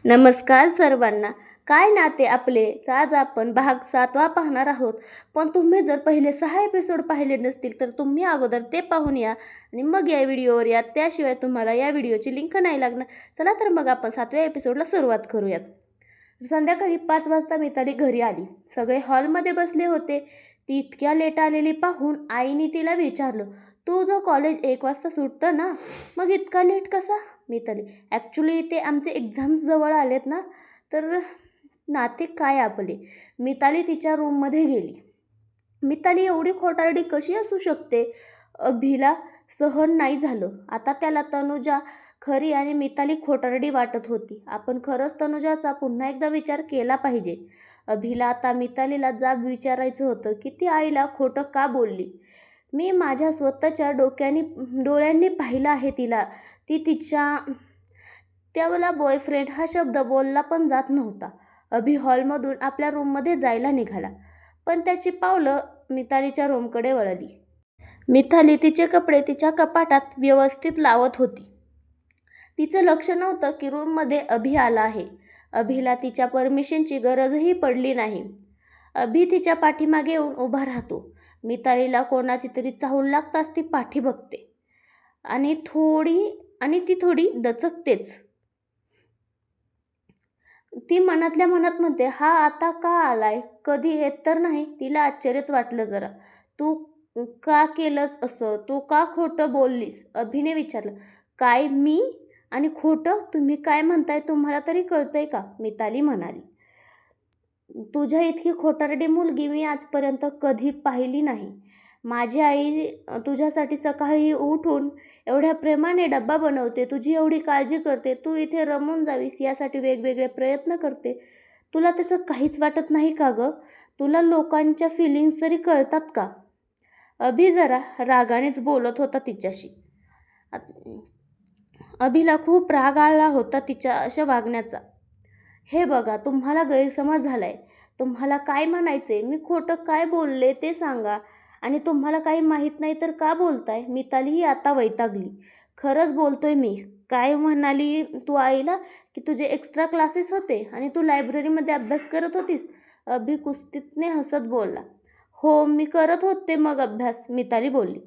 नमस्कार सर्वांना. काय नाते आपलेचा आज आपण भाग 7वा पाहणार आहोत. पण तुम्ही जर पहिले 6 एपिसोड पाहिले नसतील तर तुम्ही अगोदर ते पाहून या आणि मग या व्हिडिओवर या. त्याशिवाय तुम्हाला या व्हिडिओची लिंक नाही लागणार. चला तर मग आपण 7व्या एपिसोडला सुरुवात करूयात. संध्याकाळी 5 वाजता मिताली घरी आली. सगळे हॉलमध्ये बसले होते. ती इतक्या लेट आलेली पाहून आईने तिला विचारलं, तुझं कॉलेज 1 वाजता सुटतं ना, मग इतका लेट कसा? मिताली, ॲक्च्युली ते आमचे एक्झाम्स जवळ आलेत ना, तर नाते काय आपले. मिताली तिच्या रूममध्ये गेली. मिताली एवढी खोटारडी कशी असू शकते? अभिला सहन नाही झालं. आता त्याला तनुजा खरी आणि मिताली खोटारडी वाटत होती. आपण खरंच तनुजाचा पुन्हा एकदा विचार केला पाहिजे. अभिला आता मितालीला जाब विचारायचं होतं की ती आईला खोटं का बोलली. मी माझ्या स्वतःच्या डोळ्यांनी पाहिलं आहे तिला. तिच्या त्याला बॉयफ्रेंड हा शब्द बोलला पण जात नव्हता. अभि हॉलमधून आपल्या रूममध्ये जायला निघाला, पण त्याची पावलं मितालीच्या रूमकडे वळली. मिताली तिचे कपडे तिच्या कपाटात व्यवस्थित लावत होती. तिचं लक्ष नव्हतं की रूममध्ये अभि आला आहे. अभिला तिच्या परमिशनची गरजही पडली नाही. अभि तिच्या पाठीमागे येऊन उभा राहतो. मितालीला कोणाची तरी चाहूल लागताच ती पाठी बघते आणि ती थोडी दचकतेच. ती मनातल्या मनात म्हणते, हा आता का आलाय? कधी येत तर नाही. तिला आश्चर्यच वाटलं जरा. तू का केलंस असं? तू का खोटं बोललीस? अभिने विचारलं. काय मी? आणि खोटं? तुम्ही काय म्हणताय? तुम्हाला तरी कळतंय का? मिताली म्हणाली. तुझ्या इतकी खोटारडी मुलगी मी आजपर्यंत कधी पाहिली नाही. माझी आई तुझ्यासाठी सकाळी उठून एवढ्या प्रेमाने डब्बा बनवते, तुझी एवढी काळजी करते, तू इथे रमून जावीस यासाठी वेगवेगळे प्रयत्न करते. तुला त्याचं काहीच वाटत नाही का गं? तुला लोकांच्या फिलिंग्स तरी कळतात का? अभि जरा रागानेच बोलत होता तिच्याशी. अभिला खूप राग आला होता तिच्या अशा वागण्याचा. हे बघा, तुम्हाला गैरसमज झालाय. तुम्हाला काय म्हणायचे? मी खोटं काय बोलले ते सांगा. आणि तुम्हाला काही माहीत नाही तर का बोलताय? मितालीही आता वैतागली. खरंच बोलतोय मी. काय म्हणाली तू आईला? की तुझे एक्स्ट्रा क्लासेस होते आणि तू लायब्ररीमध्ये अभ्यास करत होतीस? अभि कुस्तीतने हसत बोलला. हो, मी करत होते मग अभ्यास, मिताली बोलली.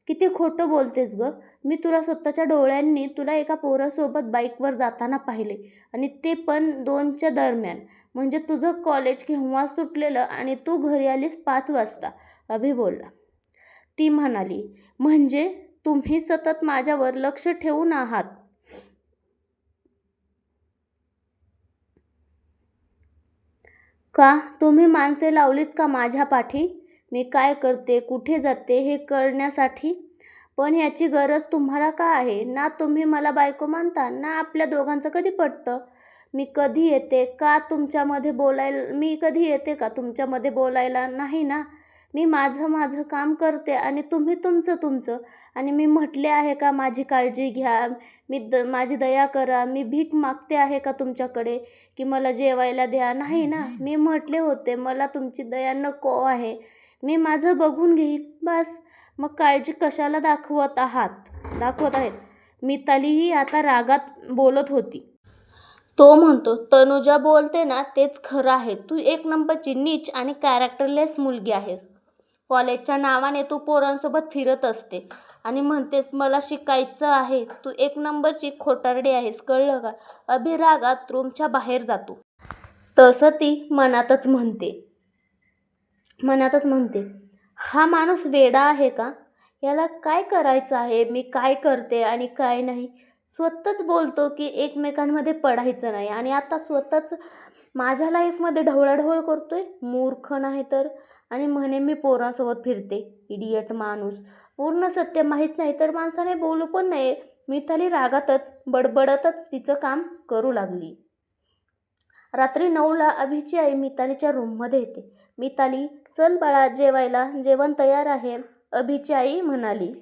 किती खोटं बोलतेस गं. मी तुला स्वतःच्या डोळ्यांनी तुला एका पोरासोबत बाईकवर जाताना पाहिले, आणि ते पण 2च्या दरम्यान. म्हणजे तुझं कॉलेज केव्हा सुटलेलं आणि तू घरी आलीस 5 वाजता, अभि बोलला. ती म्हणाली, म्हणजे तुम्ही सतत माझ्यावर लक्ष ठेवून आहात का? तुम्ही माणसे लावलीत का माझ्या पाठी? मी काय करते, कुठे जाते हे कळण्यासाठी? पण याची गरज तुम्हाला का आहे? ना तुम्ही मला बायको मानता, ना आपल्या दोघांचं कधी पटतं. मी कधी येते का तुमच्यामध्ये बोलायला नाही ना? मी माझं काम करते आणि तुम्ही तुमचं. आणि मी म्हटले आहे का माझी काळजी घ्या, माझी दया करा? मी भीक मागते आहे का तुमच्याकडे की मला जेवायला द्या? नाही ना. मी म्हटले होते मला तुमची दया नको आहे, मी माझं बघून घेईन, बस. मग काळजी कशाला दाखवत आहेत? मितालीही आता रागात बोलत होती. तो म्हणतो, तनुजा बोलते ना तेच खरं आहे. तू 1 नंबरची नीच आणि कॅरेक्टरलेस मुलगी आहेस. कॉलेजच्या नावाने तू पोरांसोबत फिरत असते आणि म्हणतेस मला शिकायचं आहे. तू 1 नंबरची खोटारडी आहेस, कळलं का? अभि रागात रूमच्या बाहेर जातो. तसं ती मनातच म्हणते, हा माणूस वेडा आहे का? याला काय करायचं आहे? मी काय करते आणि काय नाही? स्वतःच बोलतो की एकमेकांमध्ये पडायचं नाही आणि आता स्वतःच माझ्या लाईफमध्ये ढवळाढवळ करतोय. मूर्ख नाही तर. आणि म्हणे मी पोरांसोबत फिरते. इडियट माणूस. पूर्ण सत्य माहीत नाही तर माणसाने बोलू पण नये. मिताली रागातच बडबडतच तिचं काम करू लागली. रात्री 9ला अभिची आई मितालीच्या रूममध्ये येते. मिताली, चल बाळा जेवायला, जेवण तयार आहे, अभिची आई म्हणाली.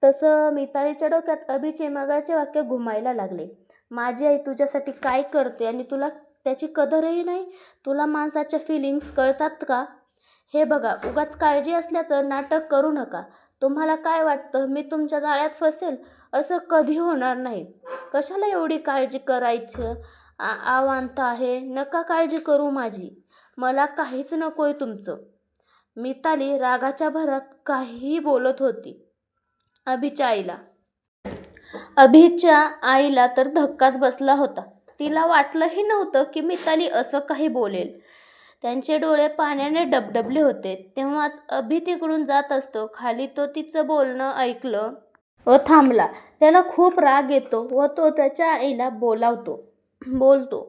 तसं मितालीच्या डोक्यात अभिचे मगाचे वाक्य घुमायला लागले. माझी आई तुझ्यासाठी काय करते आणि तुला त्याची कदरही नाही? तुला माणसाच्या फिलिंग्स कळतात का? हे बघा, उगाच काळजी असल्याचं नाटक करू नका. तुम्हाला काय वाटतं मी तुमच्या जाळ्यात फसेल? असं कधी होणार नाही. कशाला एवढी काळजी करायचं? आवांत आहे, नका काळजी करू माझी, मला काहीच नकोय तुमचं. मिताली रागाच्या भरात काहीही बोलत होती. अभिच्या आईला तर धक्काच बसला होता. तिला वाटलंही नव्हतं की मिताली असं काही बोलेल. त्यांचे डोळे पाण्याने डबडबले होते. तेव्हाच अभि तिकडून जात असतो. खाली तो तिचं बोलणं ऐकलं व थांबला. त्याला खूप राग येतो व तो त्याच्या आईला बोलतो,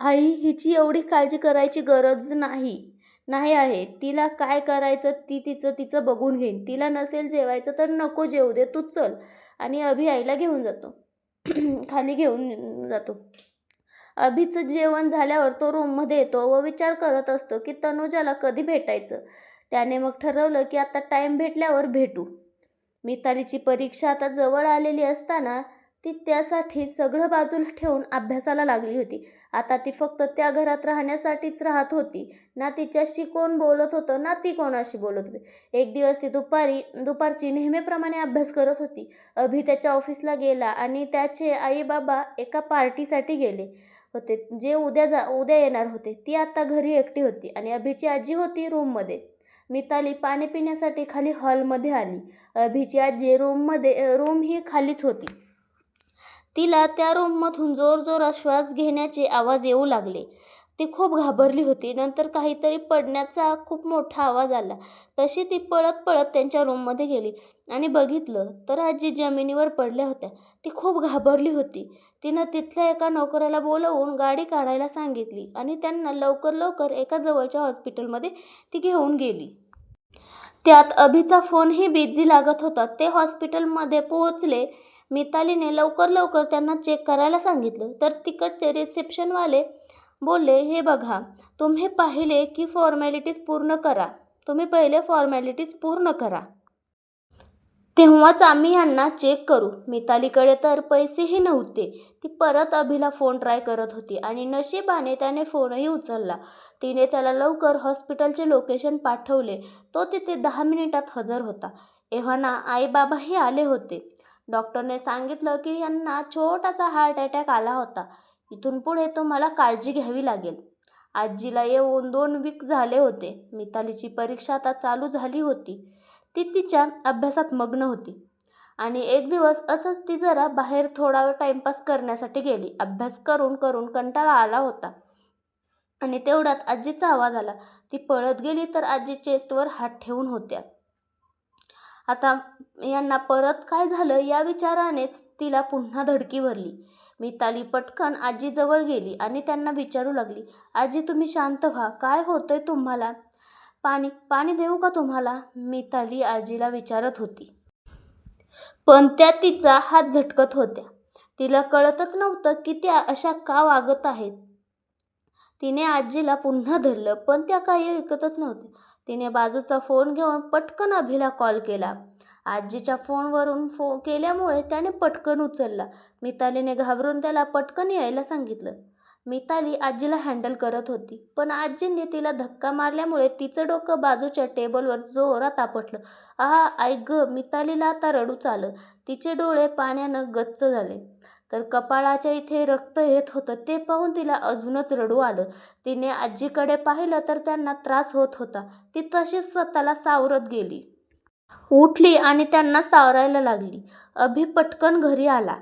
आई, हिची एवढी काळजी करायची गरज नाही आहे. तिला काय करायचं ती तिचं बघून घेईन. तिला नसेल जेवायचं तर नको जेवू दे, तू चल. आणि अभि आईला घेऊन जातो. खाली घेऊन जातो. अभिचं जेवण झाल्यावर तो रूममध्ये येतो व विचार करत असतो की तनुजाला कधी भेटायचं. त्याने मग ठरवलं की आता टाईम भेटल्यावर भेटू. मितालीची परीक्षा आता जवळ आलेली असताना ती त्यासाठी सगळं बाजूला ठेवून अभ्यासाला लागली होती. आता ती फक्त त्या घरात राहण्यासाठीच राहत होती. ना तिच्याशी कोण बोलत होतं ना ती कोणाशी बोलत होती. एक दिवस ती दुपारची नेहमीप्रमाणे अभ्यास करत होती. अभि त्याच्या ऑफिसला गेला आणि त्याचे आई बाबा एका पार्टीसाठी गेले होते जे उद्या येणार होते. ती आता घरी एकटी होती आणि अभिची आजी होती रूममध्ये. मिताली पाणी पिण्यासाठी खाली हॉलमध्ये आली. अभिची आजी रूम ही खालीच होती. तिला त्या रूममधून जोरजोरात श्वास घेण्याचे आवाज येऊ लागले. ती खूप घाबरली होती. नंतर काहीतरी पडण्याचा खूप मोठा आवाज आला. तशी ती पळत पळत त्यांच्या रूममध्ये गेली आणि बघितलं तर आजी जमिनीवर पडल्या होत्या. ती खूप घाबरली होती. तिनं तिथल्या एका नोकराला बोलवून गाडी काढायला सांगितली आणि त्यांना लवकर एका जवळच्या हॉस्पिटलमध्ये ती घेऊन गेली. त्यात अभिचा फोनही बिझी लागत होता. ते हॉस्पिटलमध्ये पोहोचले. मितालीने लवकर त्यांना चेक करायला सांगितलं तर तिकडचे रिसेप्शनवाले बोलले, हे बघा, तुम्ही पहिले फॉर्मॅलिटीज पूर्ण करा, तेव्हाच आम्ही यांना चेक करू. मितालीकडे तर पैसेही नव्हते. ती परत अभिला फोन ट्राय करत होती आणि नशिबाने त्याने फोनही उचलला. तिने त्याला लवकर हॉस्पिटलचे लोकेशन पाठवले. तो तिथे 10 मिनिटात हजर होता. एव्हाना आई बाबाही आले होते. डॉक्टरने सांगितलं की यांना छोटासा हार्ट अटॅक आला होता. इथून पुढे तुम्हाला काळजी घ्यावी लागेल. आजीला येऊन 2 वीक झाले होते. मितालीची परीक्षा आता चालू झाली होती. ती तिच्या अभ्यासात मग्न होती आणि एक दिवस असंच ती जरा बाहेर थोडा वेळ टाइमपास करण्यासाठी गेली. अभ्यास करून कंटाळा आला होता आणि तेवढ्यात आजीचा आवाज आला. ती पळत गेली तर आजी चेस्टवर हात ठेवून होत्या. आता यांना परत काय झालं या विचारानेच तिला पुन्हा धडकी भरली. मिताली पटकन आजीजवळ गेली आणि त्यांना विचारू लागली, आजी, तुम्ही शांत व्हा, काय होतंय तुम्हाला? पाणी देऊ का तुम्हाला? मिताली आजीला विचारत होती. पण त्या तिचा हात झटकत होत्या. तिला कळतच नव्हतं की त्या अशा का वागत आहेत. तिने आजीला पुन्हा धरलं पण त्या काही ऐकतच नव्हत्या. तिने बाजूचा फोन घेऊन पटकन अभिला कॉल केला. आजीच्या फोनवरून केल्यामुळे त्याने पटकन उचलला. मितालीने घाबरून त्याला पटकन यायला सांगितलं. मिताली आजीला हँडल करत होती पण आजींनी तिला धक्का मारल्यामुळे तिचं डोकं बाजूच्या टेबलवर जोरात आपटलं. आई गं! मितालीला आता रडूच आलं. तिचे डोळे पाण्यानं गच्च झाले तर कपाळाच्या इथे रक्त येत होतं. ते पाहून तिला अजूनच रडू आलं. तिने आजीकडे पाहिलं तर त्यांना त्रास होत होता. ती तशीच स्वतःला सावरत गेली. उठली आणि त्यांना सावरायला लागली. अभि पटकन घरी आला.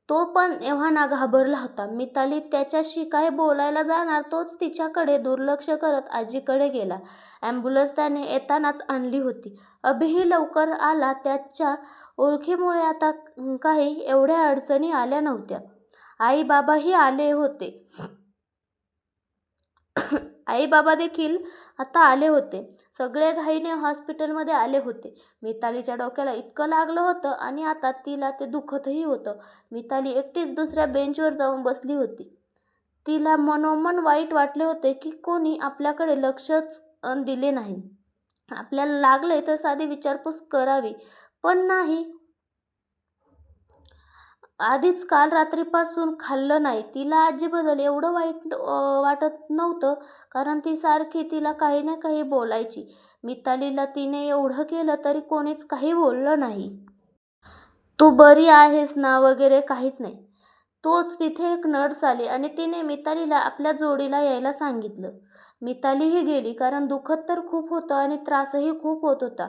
तो पण एव्हाना घाबरला होता. मिताली त्याच्याशी काय बोलायला जाणार तोच तिच्याकडे दुर्लक्ष करत आजीकडे गेला. ॲम्ब्युलन्स त्याने येतानाच आणली होती. अभिही लवकर आला. त्याच्या ओळखीमुळे आता काही एवढ्या अडचणी आल्या नव्हत्या. आई बाबाही आले होते. आई बाबा देखील आता आले होते. सगळे घाईने हॉस्पिटलमध्ये आले होते. मितालीच्या डोक्याला इतकं लागलं होतं आणि आता तिला ते दुखतही होतं. मिताली एकटीच दुसऱ्या बेंचवर जाऊन बसली होती. तिला मनोमन वाईट वाटले होते की कोणी आपल्याकडे लक्षच दिले नाही. आपल्याला लागले तर साधी विचारपूस करावी पण नाही. आधीच काल रात्रीपासून खाल्लं नाही. तिला आजीबद्दल एवढं वाईट वाटत नव्हतं कारण ती सारखी तिला काही ना काही बोलायची. मितालीला तिने एवढं केलं तरी कोणीच काही बोललं नाही. तू बरी आहेस ना वगैरे काहीच नाही. तोच तिथे एक नर्स आली आणि तिने मितालीला आपल्या जोडीला यायला सांगितलं. मितालीही गेली, कारण दुखत तर खूप होतं आणि त्रासही खूप होत होता.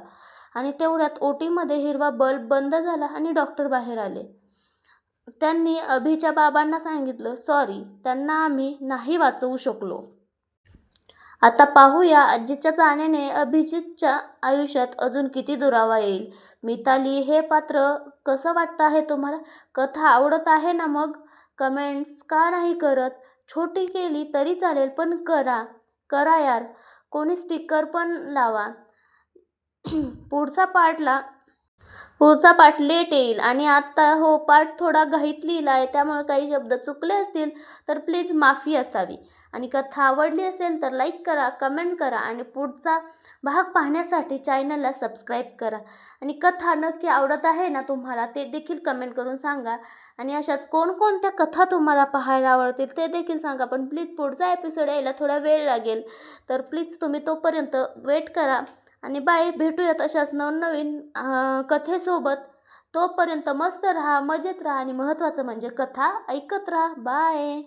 आणि तेवढ्यात ओटीमध्ये हिरवा बल्ब बंद झाला आणि डॉक्टर बाहेर आले. त्यांनी अभिच्या बाबांना सांगितलं, सॉरी, त्यांना आम्ही नाही वाचवू शकलो. आता पाहूया आजीच्या जाण्याने अभिजितच्या आयुष्यात अजून किती दुरावा येईल. मिताली हे पात्र कसं वाटतं आहे तुम्हाला? कथा आवडत आहे ना? मग कमेंट्स का नाही करत? छोटी केली तरी चालेल, पण करा करा यार. कोणी स्टिकर पण लावा. पुढचा पार्ट लेट येईल आणि आता पार्ट थोडा घाईत लिहिला आहे, त्यामुळे काही शब्द चुकले असतील तर प्लीज माफी असावी. आणि कथा आवडली असेल तर लाईक करा, कमेंट करा आणि पुढचा भाग पाहण्यासाठी चॅनलला सबस्क्राईब करा. आणि कथा नक्की आवडत आहे ना तुम्हाला, ते देखील कमेंट करून सांगा. आणि अशाच कोणकोणत्या कथा तुम्हाला पाहायला आवडतील ते देखील सांगा. पण प्लीज पुढचा एपिसोड यायला थोडा वेळ लागेल, तर प्लीज तुम्ही तोपर्यंत वेट करा. आणि बाय, भेटूयात अशाच नवनवीन कथेसोबत. तोपर्यंत मस्त राहा, मजेत राहा आणि महत्त्वाचं म्हणजे कथा ऐकत राहा. बाय.